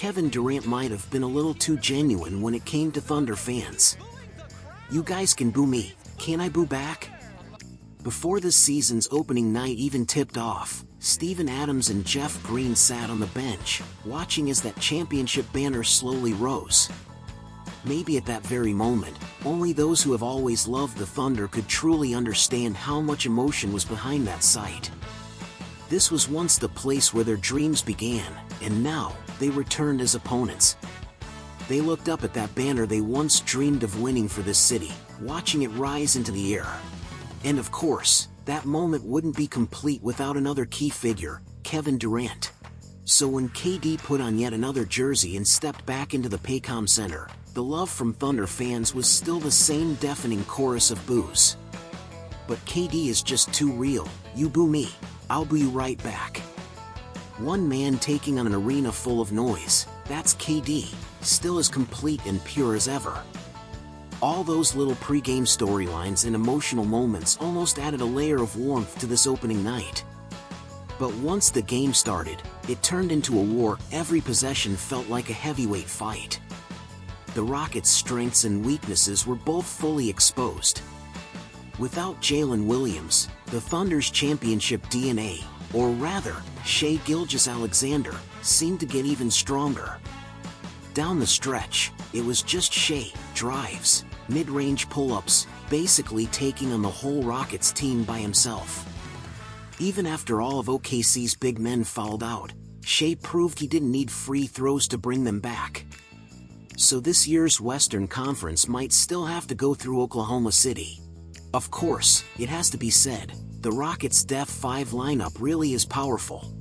Kevin Durant might have been a little too genuine when it came to Thunder fans. "You guys can boo me, can I boo back?" Before this season's opening night even tipped off, Steven Adams and Jeff Green sat on the bench, watching as that championship banner slowly rose. Maybe at that very moment, only those who have always loved the Thunder could truly understand how much emotion was behind that sight. This was once the place where their dreams began, and now, they returned as opponents. They looked up at that banner they once dreamed of winning for this city, watching it rise into the air. And of course, that moment wouldn't be complete without another key figure, Kevin Durant. So when KD put on yet another jersey and stepped back into the Paycom Center, the love from Thunder fans was still the same deafening chorus of boos. But KD is just too real. "You boo me, I'll boo you right back." One man taking on an arena full of noise, that's KD, still as complete and pure as ever. All those little pre-game storylines and emotional moments almost added a layer of warmth to this opening night. But once the game started, it turned into a war. Every possession felt like a heavyweight fight. The Rockets' strengths and weaknesses were both fully exposed. Without Jalen Williams, the Thunder's championship DNA, or rather, Shai Gilgeous-Alexander, seemed to get even stronger. Down the stretch, it was just Shai, drives, mid-range pull-ups, basically taking on the whole Rockets team by himself. Even after all of OKC's big men fouled out, Shai proved he didn't need free throws to bring them back. So this year's Western Conference might still have to go through Oklahoma City. Of course, it has to be said, the Rockets' Def 5 lineup really is powerful.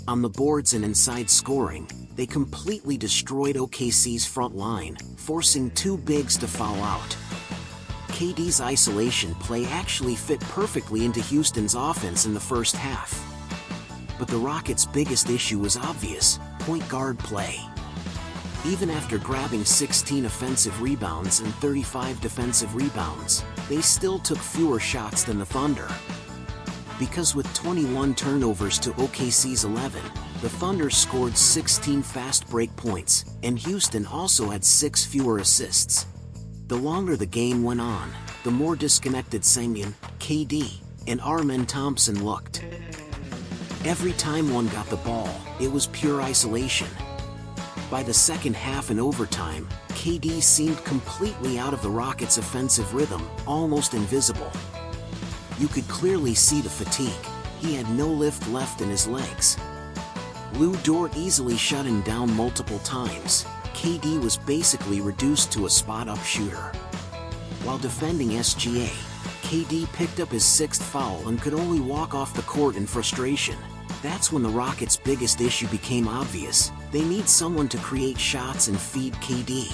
On the boards and inside scoring, they completely destroyed OKC's front line, forcing two bigs to foul out. KD's isolation play actually fit perfectly into Houston's offense in the first half. But the Rockets' biggest issue was obvious: point guard play. Even after grabbing 16 offensive rebounds and 35 defensive rebounds, they still took fewer shots than the Thunder. Because with 21 turnovers to OKC's 11, the Thunder scored 16 fast break points, and Houston also had 6 fewer assists. The longer the game went on, the more disconnected Sengun, KD, and Amen Thompson looked. Every time one got the ball, it was pure isolation. By the second half and overtime, KD seemed completely out of the Rockets' offensive rhythm, almost invisible. You could clearly see the fatigue. He had no lift left in his legs. Lou Dort easily shut him down multiple times. KD was basically reduced to a spot-up shooter. While defending SGA, KD picked up his 6th foul and could only walk off the court in frustration. That's when the Rockets' biggest issue became obvious. They need someone to create shots and feed KD.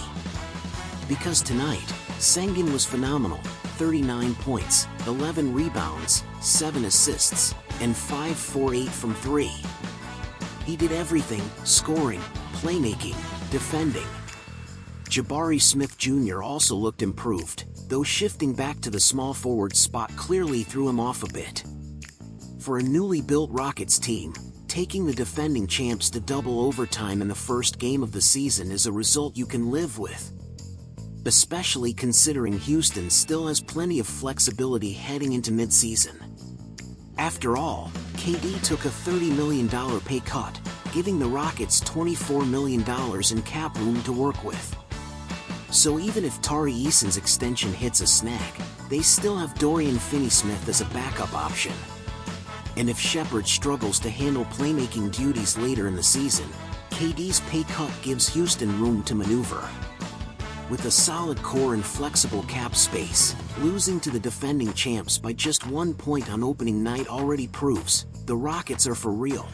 Because tonight, Sengun was phenomenal. 39 points, 11 rebounds, 7 assists, and 5 for 8 from 3. He did everything: scoring, playmaking, defending. Jabari Smith Jr. also looked improved, though shifting back to the small forward spot clearly threw him off a bit. For a newly built Rockets team, taking the defending champs to double overtime in the first game of the season is a result you can live with. Especially considering Houston still has plenty of flexibility heading into mid-season. After all, KD took a $30 million pay cut, giving the Rockets $24 million in cap room to work with. So even if Tari Eason's extension hits a snag, they still have Dorian Finney-Smith as a backup option. And if Shepherd struggles to handle playmaking duties later in the season, KD's pay cut gives Houston room to maneuver. With a solid core and flexible cap space, losing to the defending champs by just 1 point on opening night already proves the Rockets are for real.